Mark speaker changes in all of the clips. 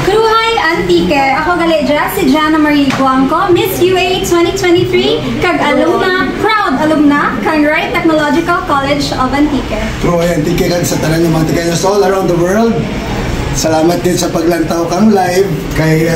Speaker 1: Kruhay Antique, ako galedya si Jana Marie Guangco, Miss UA 2023, kag alumna, proud alumna, kag Wright Technological College of Antique.
Speaker 2: Kruhay Antique kag sa tanan ng mga Antiqueños all around the world. Salamat din sa paglantaw kang live kay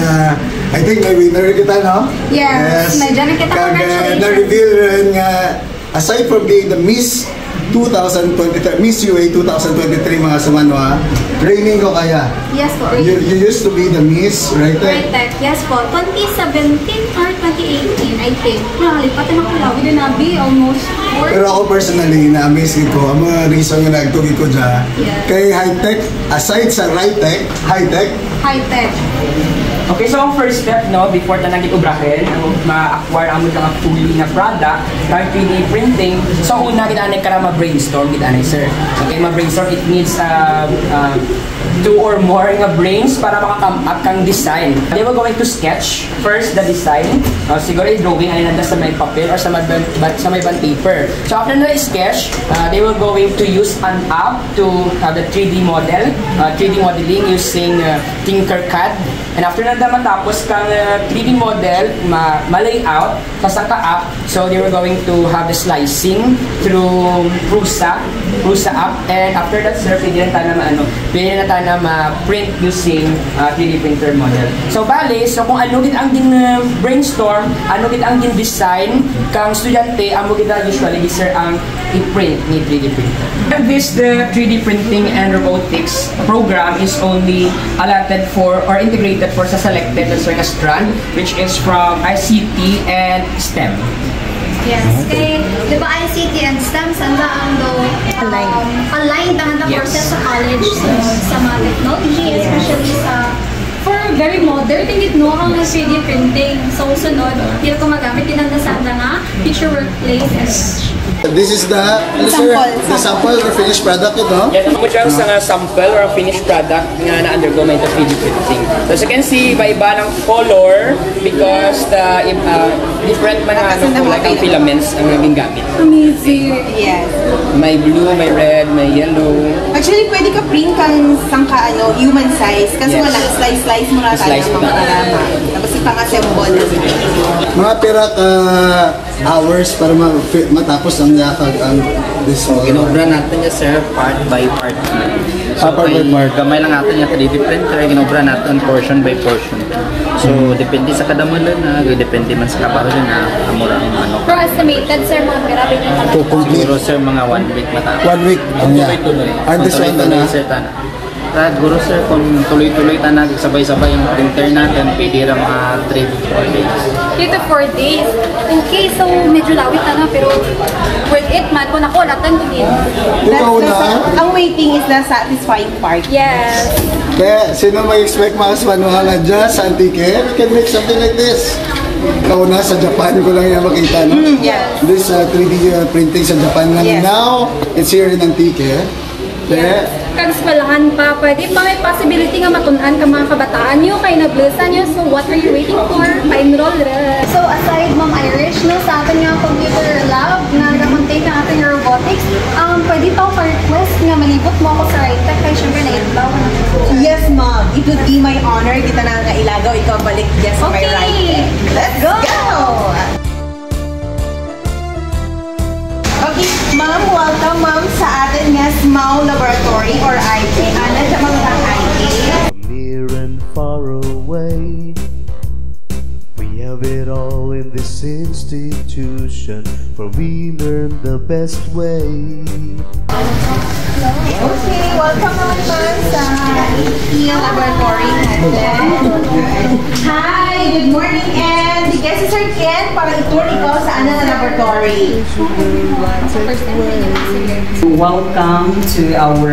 Speaker 2: I think may winner kita, no?
Speaker 1: Yes, medyo na kita, congratulations.
Speaker 2: Na-reveal rin nga, aside from being the Miss 2023, Miss UA 2023 mga sumanwa, training ko kaya.
Speaker 1: Yes po.
Speaker 2: You used to be the Miss, right?
Speaker 1: Right, yes po. 2017 or 2018, I think. Nakalipat na ako lang. Hindi nabi, almost 4.
Speaker 2: Pero ako personally, na-amaze ko. Ang mga reason nga nagtugi ko dyan.
Speaker 1: Yeah.
Speaker 2: Kay high-tech, aside sa high-tech,
Speaker 1: High-tech.
Speaker 3: Okay, so ang first step, no, before tanang ubrahin, ma-acquire amo lang ang fully na product, kahit 3D printing, so una kita ka na ma-brainstorm, kita sir. Okay, ma-brainstorm, it needs 2 or more nga brains para maka-come up kang design. They were going to sketch first the design, siguro i-drawing ay nanda sa may papel or sa may band paper. So after na sketch, they were going to use an app to have the 3D model, 3D modeling using Tinkercad. And after na matapos kang 3D model, ma-layout sa ka-app, so they were going to have the slicing through Prusa app. And after that, sir, pwede na tayo ma-print using 3D printer model. So bale, so kung ano gid ang brainstorm, ano gid ang design kang estudyante, amo gid usually sir ang i-print ni 3D printer. And this the 3D printing and robotics program is only allotted for or integrated for sa selected strand, which is from ICT and STEM.
Speaker 1: Yes, kay, di ba ICT and STEM, sanda ang aligned ang process sa college sa mga technology, especially sa for very modern, tingit no, ang 3D printing. So, sunod, hindi ko magamit din ang nasanda nga, future workplace.
Speaker 2: This is the sample or finished product ito?
Speaker 3: Yes, amo siya sa sample or finished product nga na-undergo may 3D printing. So as you can see, iba-iba ng color because the different man like ang filaments ang naging gamit.
Speaker 1: Amazing!
Speaker 4: Yes.
Speaker 3: May blue, may red, may yellow.
Speaker 4: Actually, pwede ka print kang sangka human size kasi
Speaker 3: Yes.
Speaker 4: wala slice mo na tayo ng mga karama. Tapos ipang-assemble.
Speaker 2: Mga pera hours para matapos ang yakag ang this all.
Speaker 5: Ginobra natin niya sir part by part. So
Speaker 2: Part by part.
Speaker 5: gamay lang natin yung 3D printer, ginobra natin portion by portion. So depende sa kada man na, depende man sa kabaho na amura ang ano.
Speaker 1: Pero estimated, sir, mga grabe na talaga.
Speaker 2: To complete
Speaker 5: Siguro sir mga 1 week matapos.
Speaker 2: 1 week. And this one na.
Speaker 5: Sir tana. Siguro sir kung tuloy-tuloy tana sabay-sabay yung printer natin, pwede ra mga 3 to 4 days.
Speaker 1: 3 to 4 days. Okay, so medyo lawit na pero worth it man kung ako latan din.
Speaker 4: Ang waiting is the satisfying part.
Speaker 1: Yes.
Speaker 2: Kaya sino may expect mga manual na dyan sa Antique? We can make something like this. Kauna sa Japan ko lang yan makita, no?
Speaker 4: Yes.
Speaker 2: This 3D printing sa Japan nga.
Speaker 4: Yes.
Speaker 2: Now, it's here in Antique. Kaya,
Speaker 1: Kag spalahan pa, pwede pa may possibility nga matunan ka mga kabataan nyo, kay nablusan nyo, so what are you waiting for? Pa-enroll rin. So aside Ma'am Irish, no, sa ating nga computer lab na nag-contain ng ating robotics, pwede pa ako request nga malibot mo ako sa RightTech, kaya syempre na-itlaw ka na.
Speaker 4: Yes, ma'am. It would be my honor. Kita na nga ilagaw, ikaw balik yes, my
Speaker 1: Okay.
Speaker 4: right. Let's go! Okay, ma'am, welcome ma'am sa atin nga SMAU Laboratory or IT. Ano siya mga IT?
Speaker 6: Near and far away, we have it all in this institution, for we learn the best way.
Speaker 4: Okay, welcome naman ma'am sa IT Laboratory natin. Hi, good morning and guest si Sir Ken para i-tour ikaw sa ano na laboratory.
Speaker 7: Welcome to our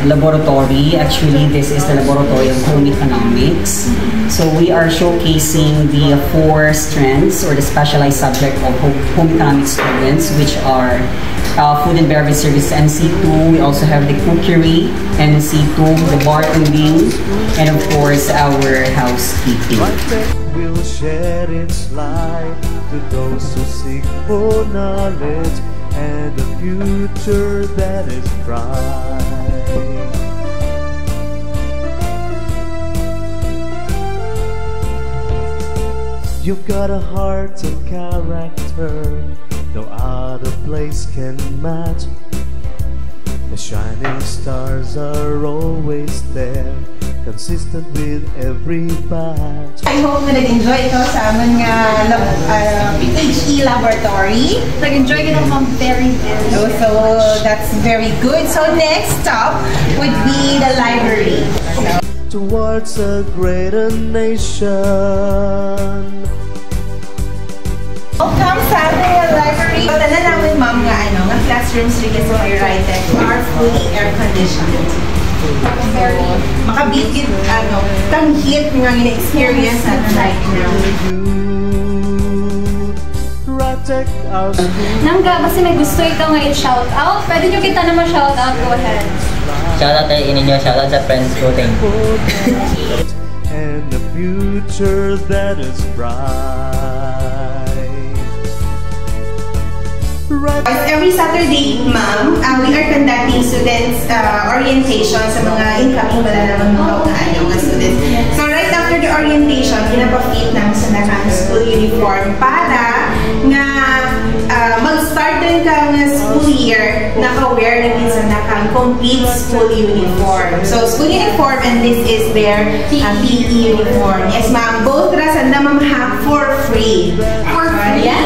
Speaker 7: laboratory. Actually, this is the laboratory of home economics. So we are showcasing the 4 strands or the specialized subject of home economics students, which are food and beverage service NC2. We also have the cookery NC2, the bartending, and of course our housekeeping.
Speaker 6: Will shed its light to those who seek for knowledge and a future that is bright. You've got a heart and character no other place can match. The shining stars are always there, consistent with every batch.
Speaker 4: I hope na nag-enjoy ito sa aming PHE laboratory.
Speaker 1: Nag-enjoy ka naman very much.
Speaker 4: So that's very good. So next stop would be the library.
Speaker 6: Towards a greater nation.
Speaker 4: Welcome sa ating library. Pagdala namin ma'am nga classrooms rin sa may right are fully air-conditioned. Makabigit, tanghit nga ina-experience at right now.
Speaker 1: Nangga, basta may gusto ikaw nga i-shout out. Pwede nyo kita naman shout out. Go ahead.
Speaker 8: Shout out kay ininyo, shout out sa friends ko. Thank you.
Speaker 6: And the future that is bright.
Speaker 4: Every Saturday, ma'am, we are conducting students orientation sa mga incoming malalaman mga students. So right after the orientation, pinapafit namin sa nakang school uniform para nga mag-start din ka ng school year, naka-wear na din sa nakang complete school uniform. So school uniform, and this is their PE uniform. Yes, ma'am. Both rasan na ma'am for free.
Speaker 1: For free?
Speaker 4: Yes!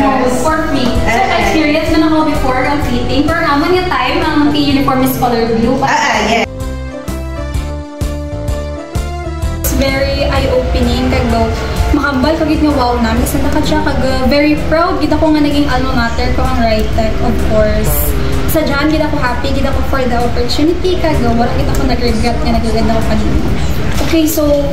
Speaker 1: No, for free. So, experience na ako before ang fitting. Pero naman yung time, ang PE uniform is color blue.
Speaker 4: Yes.
Speaker 1: It's very eye-opening. Kag daw, makambal kagit nga wow namin. Kasi nakadya kag very proud. Kita ko nga naging alma mater ko ang RightTech, of course. Sa dyan, kita ko happy. Kita ko for the opportunity. Kag wala kita ko nag-regret nga nag-regret ako kanina. Okay, so,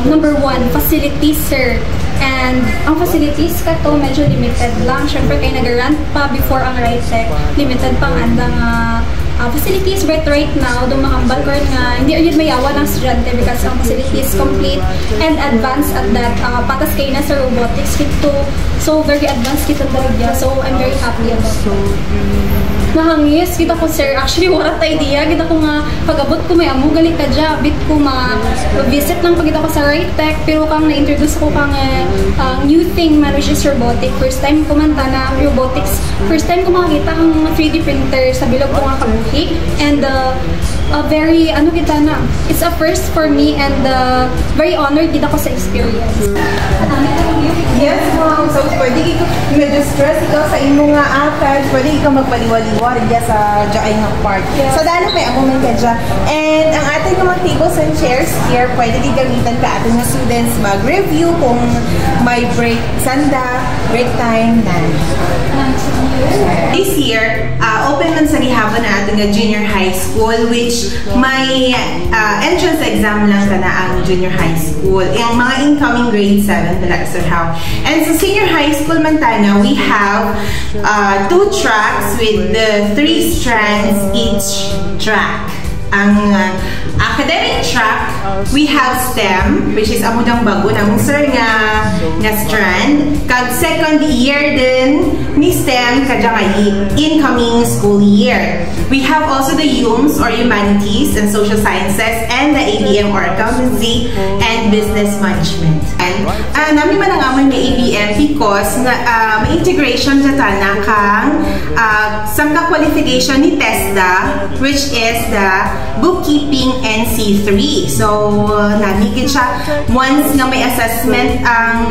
Speaker 1: number 1, facilities, sir. And ang facilities ka to medyo limited lang. Siyempre kayo nag-rant pa before ang RightTech. Limited pang andang facilities, but right now, dumahambal ko rin nga, hindi yun mayawa ng estudyante because ang facilities complete and advanced at that. Patas kayo na sa robotics kito. So, very advanced kita talaga. So, I'm very happy about it. Nahangis, kita ko sir, actually wala ta idea, kita ko nga pag-abot ko may amo galing ka dya, bit ko ma-visit lang pagkita ko sa RightTech, pero kang na-introduce ko kang new thing man, which is robotic. First time ko man na robotics, first time ko makakita ang 3D printer sa bilog ko nga kabuhi, and very, it's a first for me, and very honored kita ko sa experience.
Speaker 4: Yes, ma'am. So, pwede ikaw, medyo stress ikaw sa imo nga atag, pwede ikaw magpaliwaliwa rin sa dyan nga part. Yes. So, dahil may amuman ka dyan. And ang ating mga tables and chairs here, pwede gamitan ka ating mga students mag-review kung may break, break time na. This year, open man sa gihaban na ating junior high school, which may entrance exam lang ka na ang junior high school. Yung mga incoming grade 7 pala, Sir How. And sa senior high school Montana, we have 2 tracks with the 3 strands each track. Ang academic track, we have STEM, which is amudang bago na sir nga strand. Kag second year din ni STEM kadya nga incoming school year. We have also the UMS or Humanities and Social Sciences and the ABM or Accountancy and Business Management. And namin manangaman may ABM because may integration sa tanang kang samka qualification ni TESDA, which is the bookkeeping NC3. So, namigit siya once nga may assessment ang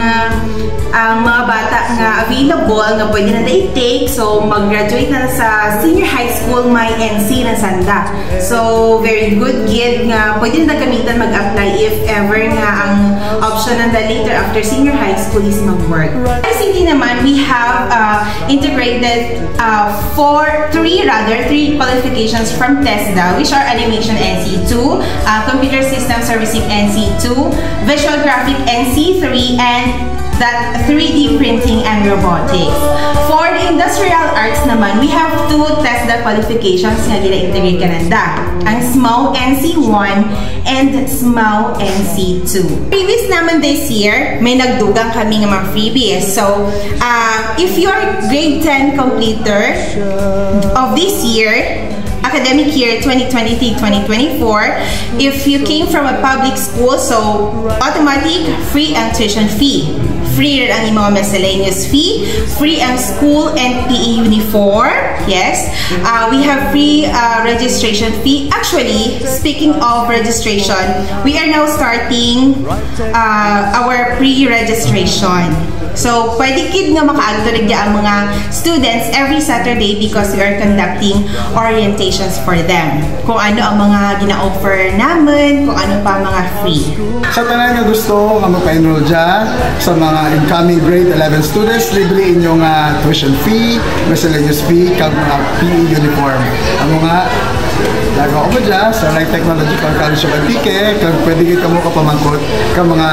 Speaker 4: mga bata nga available nga pwede na i-take. So, mag-graduate na sa senior high school may NC na sanda. So, very good gid nga pwede na gamitan mag-apply if ever nga ang option na later after senior high school is mag-work. ICT naman, we have integrated 3 qualifications from TESDA, which are Animation NC2, Computer System Servicing NC2, Visual Graphic NC3, and that 3D printing and robotics. For the industrial arts naman, we have 2 TESDA qualifications nga gina-integrate Canada. Ang SMAU NC1 and SMAU NC2. Previous naman this year, may nagdugang kami ng mga freebies. So, if you're grade 10 completer of this year, academic year 2023-2024, if you came from a public school, so automatic free ang tuition fee. Free rin ang mga miscellaneous fee, free ang school and PE uniform. Yes, we have free registration fee. Actually, speaking of registration, we are now starting our pre-registration. So, pwede kid nga makaagturig ang mga students every Saturday because we are conducting orientations for them. Kung ano ang mga gina-offer namin, kung ano pa mga free.
Speaker 2: Sa tanan nga gusto nga magpa-enroll dyan, sa mga incoming grade 11 students, libre inyong tuition fee, miscellaneous fee, kag mga PE uniform. Ang mga lagaw ko dyan sa Light Technological College of Antique, kag pwede kita mo kapamangkot ka mga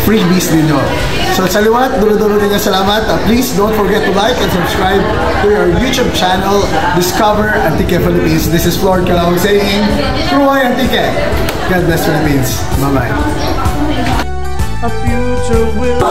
Speaker 2: freebies ninyo. So sa liwat, dulo-dulo ninyo salamat. Please don't forget to like and subscribe to our YouTube channel, Discover Antique Philippines. This is Flor Calawag saying, Truay Antique. God bless Philippines. Bye-bye.
Speaker 6: A future will